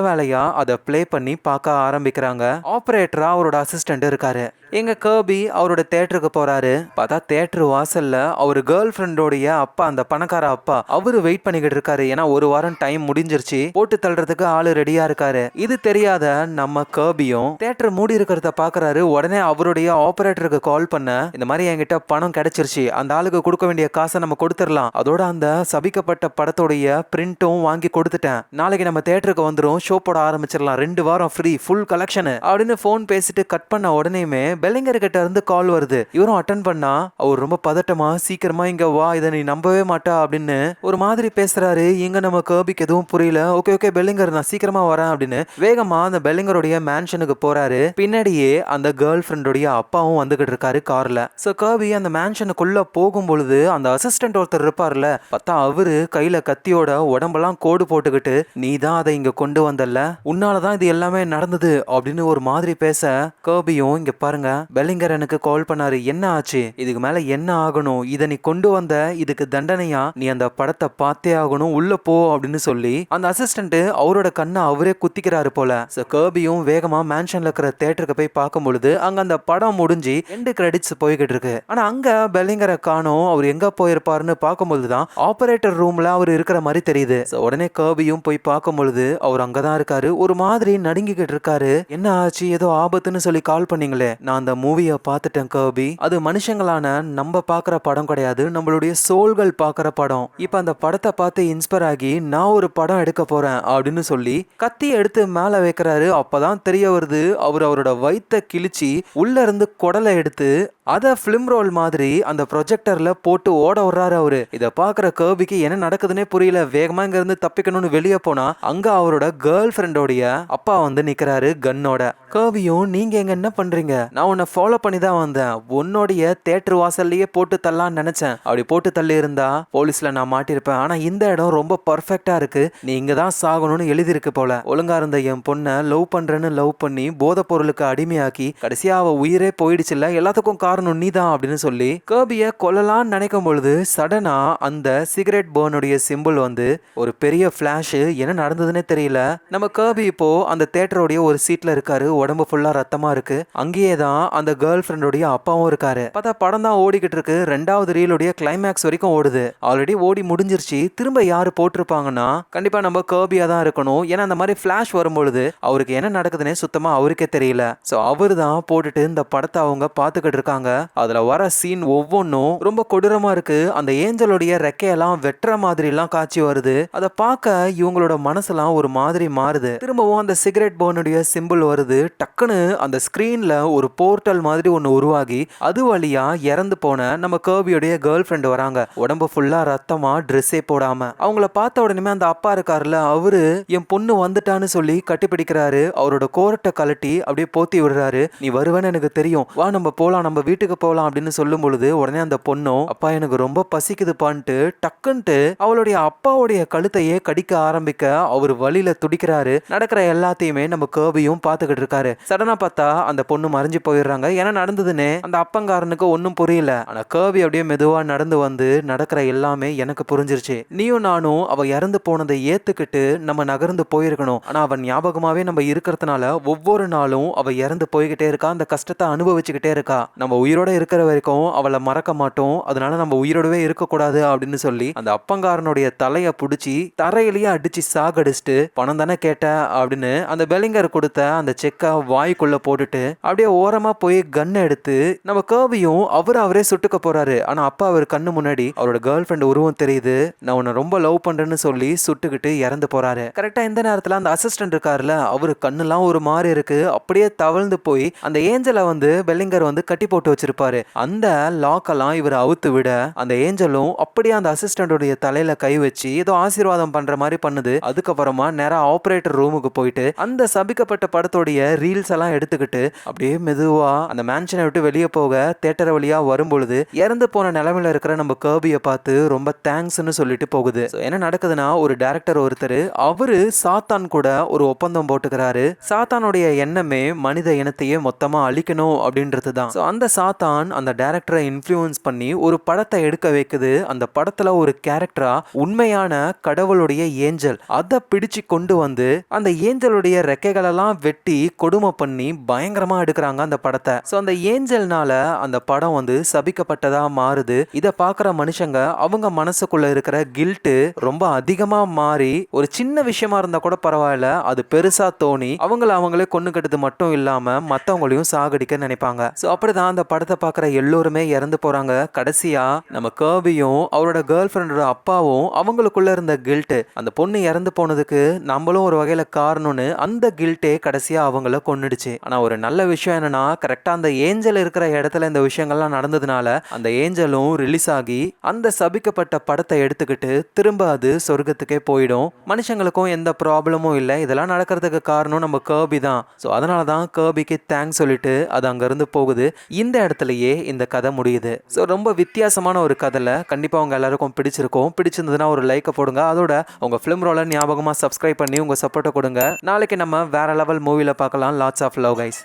வேலையா அதை ப்ளே பண்ணி பார்க்க ஆரம்பிக்கிறாங்க. ஆப்ரேட்டரா அவரோட அசிஸ்டன்ட் இருக்காரு. எங்க கர்பி அவரோட தேட்டருக்கு போறாரு. பார்த்தா தேட்டர் வாசல்ல அவர் கேர்ள் ஃப்ரெண்டோடைய அப்பா, அந்த பணக்கார அப்பா, அவரு வெயிட் பண்ணிக்கிட்டு இருக்காரு. ஏன்னா ஒரு வாரம் டைம் முடிஞ்சிருச்சு, போட்டு தள்ளுறதுக்கு ஆளு ரெடியா இருக்காரு. இது தெரியாத நம்ம கர்பியும் தேட்டர் மூடி இருக்கிறத பாக்குறாரு. உடனே அவருடைய ஆபரேட்டருக்கு கால் பண்ண, இந்த மாதிரி என்கிட்ட பணம் கிடைச்சிருச்சு, அந்த ஆளுக்கு கொடுக்க வேண்டிய காசை நம்ம கொடுத்துடலாம், அதோட அந்த சபிக்கப்பட்ட படத்தோடைய பிரிண்டும் வாங்கி கொடுத்துட்டேன், நாளைக்கு நம்ம தேட்டருக்கு வந்துடும், ஷோ போட ஆரம்பிச்சிடலாம், 2 வாரம் ஃப்ரீ, ஃபுல் கலெக்ஷன் அப்படின்னு போன் பேசிட்டு கட் பண்ண உடனேயுமே பெல்லிங்கர் கிட்ட இருந்து கால் வருது. இவரும் அட்டன் பண்ணா அவர் ரொம்ப பதட்டமா, சீக்கிரமா இங்க வா, இதை நீ நம்பவே மாட்டா அப்படின்னு ஒரு மாதிரி பேசுறாரு. இங்க நம்ம கர்பிக்கு எதுவும் புரியல. ஓகே ஓகே பெல்லிங்கர், நான் சீக்கிரமா வரேன் அப்படின்னு வேகமா அந்த பெல்லிங்கருடைய மேன்ஷனுக்கு போறாரு. பின்னாடியே அந்த கேர்ள் ஃப்ரெண்டோடைய அப்பாவும் வந்துகிட்டு இருக்காரு கார்ல. சோ கர்பி அந்த மேன்ஷனுக்குள்ள போகும் பொழுது அந்த அசிஸ்டன்ட் ஒருத்தர் இருப்பார்ல, பார்த்தா அவரு கையில கத்தியோட உடம்பெல்லாம் கோடு போட்டுக்கிட்டு, நீ தான் அதை இங்க கொண்டு வந்தல்ல, உன்னாலதான் இது எல்லாமே நடந்தது அப்படின்னு ஒரு மாதிரி பேச, கர்பியும் இங்க பாருங்க, பெல்லிங்கர் எனக்கு கால் பண்ணாரு, என்ன ஆச்சு, இதுக்கு மேல என்ன ஆகணும், இதை நீ கொண்டு வந்த, இதுக்கு தண்டனையா நீ அந்த படத்தை பார்த்தே ஆகணும், உள்ள போ அப்படின்னு சொல்லி அந்த அசிஸ்டன்ட் அவரோட கண்ணை அவரே குத்திக்கிறாரு போல. கர்பியும் வேகமா மேன்ஷன்ல இருக்கிற தியேட்டருக்கு போய் பார்க்கும் பொழுது அங்க அந்த படம் முடிஞ்சு 2 கிரெடிட்ஸ் போய்கிட்டு இருக்கு. ஆனா அங்க பெல்லிங்கரை காணோம். அவர் எங்க போயிருப்பாருன்னு பார்க்கும்போதுதான் ஆபரேட்டர் ரூம்ல அவர் இருக்கிற மாதிரி தெரியுது. உடனே கர்பியும் போய் பார்க்கும் பொழுது அவர் அங்கதான் இருக்காரு. ஒரு மாதிரி நடுங்கிக்கிட்டு இருக்காரு. என்ன ஆச்சு, ஏதோ ஆபத்துன்னு சொல்லி கால் பண்ணீங்களே, நான் அந்த மூவியை பார்த்துட்டேன் கர்பி, அது மனுஷங்களான நம்ம பார்க்குற படம் கிடையாது, நம்மளுடைய சோல்கள் பார்க்குற படம். இப்போ அந்த படத்தை பார்த்து இன்ஸ்பயர் ஆகி நான் ஒரு படம் எடுக்க போறேன் அப்படின்னு சொல்லி கத்தி எடுத்து மேலே வைக்கிறாரு. அப்பதான் தெரிய வருது, அவரோட வயித்தை கிழிச்சு உள்ள இருந்து குடலை எடுத்து அதை பிலிம் ரோல் மாதிரி அந்த ப்ரொஜெக்டர்ல போட்டு ஓட விடுறாரு அவரு. இதை பார்க்குற கர்பிக்கு என்ன நடக்குதுன்னே புரியல. வேகமா இங்க இருந்து தப்பிக்கணும்னு வெளியே போனா அங்க அவரோட கேர்ள் ஃப்ரெண்டோடைய அப்பா வந்து நிக்கிறாரு கன்னோட. கர்பியும், நீங்க எங்க என்ன பண்றீங்க, நான் உன்னை ஃபாலோ பண்ணி தான் வந்தேன், உன்னுடைய தேட்டர் வாசல்லையே போட்டு தள்ளலான்னு நினைச்சேன், அப்படி போட்டு தள்ளி இருந்தா போலீஸ்ல நான் மாட்டிருப்பேன், ஆனா இந்த இடம் ரொம்ப பர்ஃபெக்டா இருக்கு, நீ இங்க தான் சாகணும்னு எழுதிருக்கு போல. ஒழுங்கா இருந்த என் பொண்ணை லவ் பண்றேன்னு லவ் பண்ணி போதை பொருளுக்கு அடிமையாக்கி கடைசியா அவ உயிரே போயிடுச்சுல்ல, எல்லாத்துக்கும் காரணம் நீதான் அப்படின்னு சொல்லி கர்பியை கொல்லலான்னு நினைக்கும் பொழுது சடனா அந்த சிகரெட் பர்னுடைய சிம்பிள் வந்து ஒரு பெரிய ஃபிளாஷ். என்ன நடந்ததுன்னே தெரியல. நம்ம கர்பி இப்போ அந்த தியேட்டரோடைய ஒரு சீட்ல இருக்காரு. உடம்பு ஃபுல்லா ரத்தமா இருக்கு. அங்கேயே தான் அந்த கேர்ள் ஃப்ரெண்டோடைய அப்பாவும் இருக்காரு. பார்த்தா படம் தான் ஓடிக்கிட்டு இருக்கு. 2வது ரீலுடைய கிளைமேக்ஸ் வரைக்கும் ஓடுது. ஆல்ரெடி ஓடி முடிஞ்சிருச்சு. திரும்ப யாரு போட்டிருப்பாங்கன்னா கண்டிப்பா நம்ம கர்பியா தான் இருக்கணும். ஏன்னா அந்த மாதிரி ஃபிளாஷ் வரும்பொழுது அவருக்கு என்ன நடக்குதுன்னே சுத்தமா அவருக்கே தெரியல. ஸோ அவரு தான் போட்டுட்டு இந்த படத்தை அவங்க பார்த்துக்கிட்டு இருக்காங்க. அதுல வர சீன் ஒவ்வொன்றும் ரொம்ப கொடூரமா இருக்கு. அந்த ஏஞ்சலுடைய ரெக்கையெல்லாம் வெட்டுற மாதிரி எல்லாம் காட்சி வருது. அதை பார்க்க இவங்களோட மனசெல்லாம் ஒரு மாதிரி மாறுது. திரும்பவும் அந்த சிகரெட் பர்னுடைய சிம்பிள் வருது. டக்குன்னு அந்த ஸ்கிரீன்ல ஒரு போர்ட்டல் மாதிரி ஒன்னு உருவாகி அது வழியா இறந்து போன நம்ம கர்பியோடைய கேர்ள் ஃப்ரெண்ட் வராங்க. உடம்பு ஃபுல்லா ரத்தமா, ட்ரெஸ்ஸே போடாம. அவங்கள பார்த்த உடனே அந்த அப்பா இருக்காருல்ல, அவரு என் பொண்ணு வந்துட்டான்னு சொல்லி கட்டிப்பிடிக்கிறாரு. அவரோட கோரட்டை கழட்டி அப்படியே போத்தி விடுறாரு. நீ வருவேன்னு எனக்கு தெரியும், வா நம்ம போலாம், நம்ம வீட்டுக்கு போகலாம் அப்படின்னு சொல்லும் பொழுது உடனே அந்த பொண்ணும், அப்பா எனக்கு ரொம்ப பசிக்குதுப்பான்ட்டு டக்குன்ட்டு அவளுடைய அப்பாவுடைய கழுத்தையே கடிக்க ஆரம்பிக்க அவர் வழியில துடிக்கிறாரு. நடக்கிற எல்லாத்தையுமே நம்ம கர்பியும் பார்த்துக்கிட்டு இருக்காரு. சடனா பார்த்தா அந்த பொண்ணு மறைஞ்சு போயிடுறாங்க. என்ன நடந்ததுன்னு அந்த அப்பங்காரனுக்கு ஒன்னும் புரியல. ஆனா கர்பி அப்படியே மெதுவா நடந்து வந்து, நடக்கிற எல்லாமே எனக்கு புரிஞ்சிருச்சு, நீயும் நானும் அவ இறந்து போனதை ஏத்துக்கிட்டு நம்ம நகர்ந்து போயிருக்கணும். ஆனா அவன் ஞாபகமாவே நம்ம இருக்கிறதுனால ஒவ்வொரு நாளும் அவ இறந்து போய்கிட்டே இருக்கா, அந்த கஷ்டத்தை அனுபவிச்சுக்கிட்டே இருக்கா. நம்ம உயிரோட இருக்கிற வரைக்கும் அவளை மறக்க மாட்டோம், அதனால நம்ம உயிரோடவே இருக்கக்கூடாது அப்படின்னு சொல்லி அந்த அப்பங்காரனுடைய தலைய புடிச்சு தரையிலேயே அடிச்சு சாகடிச்சுட்டு, பணம் தானே கேட்ட அப்படின்னு அந்த பெல்லிங்கர் கொடுத்த அந்த செக்கை வாய்க்குள்ள போட்டுட்டு அப்படியே ஓரமா போய் கன் எடுத்து நம்ம கர்பியும் அவரே சுட்டுக்க போறாரு. ஆனா அப்பா அவர் கண்ணு முன்னாடி அவரோட கேர்ள் ஃப்ரெண்ட் உருவம் தெரியுது. நான் உன்னை ரொம்ப லவ் பண்றேன்னு சொல்லி சுட்டுக்கிட்டு இறந்து போறாரு. கரெக்டா இந்த நேரத்துல அந்த அசிஸ்டன்ட் இருக்காருல, அவரு கண்ணுலாம் ஒரு மாதிரி இருக்கு. அப்படியே தவழ்ந்து போய் அந்த ஏஞ்சலை வந்து பெல்லிங்கர் வந்து கட்டி போட்டு வச்சிருப்பாரு. அந்த லாக்கெல்லாம் இவர் அவுத்து விட அந்த ஏஞ்சலும் அப்படியே அந்த அசிஸ்டன்டோடைய தலையில கை வச்சு ஏதோ ஆசீர்வாதம் பண்ற மாதிரி பண்ணுது. அதுக்கப்புறமா நேரா ஆபரேட்டர் ரூமுக்கு போயிட்டு அந்த சபிக்கப்பட்ட படத்தோடைய ரீல்ஸ் எல்லாம் எடுத்துக்கிட்டு அப்படியே மெதுவா அந்த மேன்ஷனை விட்டு வெளியே போக தியேட்டர் வழியா வரும்பொழுது இறந்து போன நிலைமையில இருக்கிற நம்ம கர்பியை பார்த்து ரொம்ப தேங்க்ஸ்னு சொல்லிட்டு போகுது. என்ன நடக்குதுன்னா, ஒரு டைரக்டர் ஒருத்தர் அவரு சாத்தான் கூட ஒரு ஒப்பந்தம் போட்டுக்கிறாரு. சாத்தானுடைய எண்ணமே மனித இனத்தையே மொத்தமா அழிக்கணும் அப்படின்றது தான். அந்த சாத்தான் அந்த டைரக்டரை இன்ஃப்ளூயன்ஸ் பண்ணி ஒரு படத்தை எடுக்க வைக்குது. அந்த படத்துல ஒரு கேரக்டரா உண்மையான கடவுளுடைய ஏஞ்சல் அதை பிடிச்சு கொண்டு வந்து அந்த ஏஞ்சலுடைய ரெக்கைகள் எல்லாம் வெட்டி கொடுமை பண்ணி பயங்கரமா எடுக்கிறாங்க அந்த படத்தை. அந்த ஏஞ்சல்னால அந்த படம் வந்து சபிக்கப்பட்டதா மாறுது. இதை பார்க்குற மனுஷங்க அவங்க மனசுக்குள்ள இருக்கிற கில்ட்டு ரொம்ப அதிகமா மாறி ஒரு சின்ன விஷயமா இருந்தா கூட பரவாயில்ல, அது பெருசா தோணி அவங்களே கொன்னுக்கிட்டது மட்டும் இல்லாம மத்தவங்களையும் சாகடிக்க நினைப்பாங்க. அப்படிதான் அந்த படத்தை பார்க்குற எல்லோருமே இறந்து போறாங்க. கடைசியா நம்ம கர்பியும் அவரோட கேர்ள் ஃப்ரெண்டோட அப்பாவும் அவங்களுக்குள்ள இருந்த கில்ட்டு, அந்த பொண்ணு இறந்து போனதுக்கு நம்மளும் ஒரு வகையில காரணம்னு அந்த கில்ட்டே கடைசியா அவங்கள கொன்னுடுச்சு. ஆனா ஒரு நல்ல விஷயம் என்னன்னா, கரெக்டா அந்த ஏஞ்சல் இருக்கிற இடத்துல இந்த விஷயங்கள்லாம் நடந்ததுனால அந்த ஏஞ்சலும் ரிலீஸ் ஆகி அந்த சபிக்கப்பட்ட படத்தை எடுத்துக்கிட்டு திரும்ப அது சொர்க்கத்துக்கே போயிடும். மனுஷங்களுக்கும் எந்த ப்ராப்ளமும் இல்லை. இதெல்லாம் நடக்கிறதுக்கு காரணம் நம்ம கர்பி தான். அதனால தான் கர்பிக்கு தேங்க்ஸ் சொல்லிட்டு அது அங்கிருந்து போகுது. இந்த இடத்துலயே இந்த கதை முடியுது. ரொம்ப வித்தியாசமான ஒரு கதைல கண்டிப்பா உங்க எல்லாருக்கும் பிடிச்சிருக்கும். பிடிச்சிருந்ததுன்னா ஒரு லைக்கை போடுங்க. அதோட உங்க ஃபிலிம் ரோலர் ஞாபகமா சப்ஸ்கிரைப் பண்ணி உங்க சப்போர்ட்டை கொடுங்க. நாளைக்கு நம்ம வேற லெவல் மூவில பார்க்கலாம். Lots of love guys.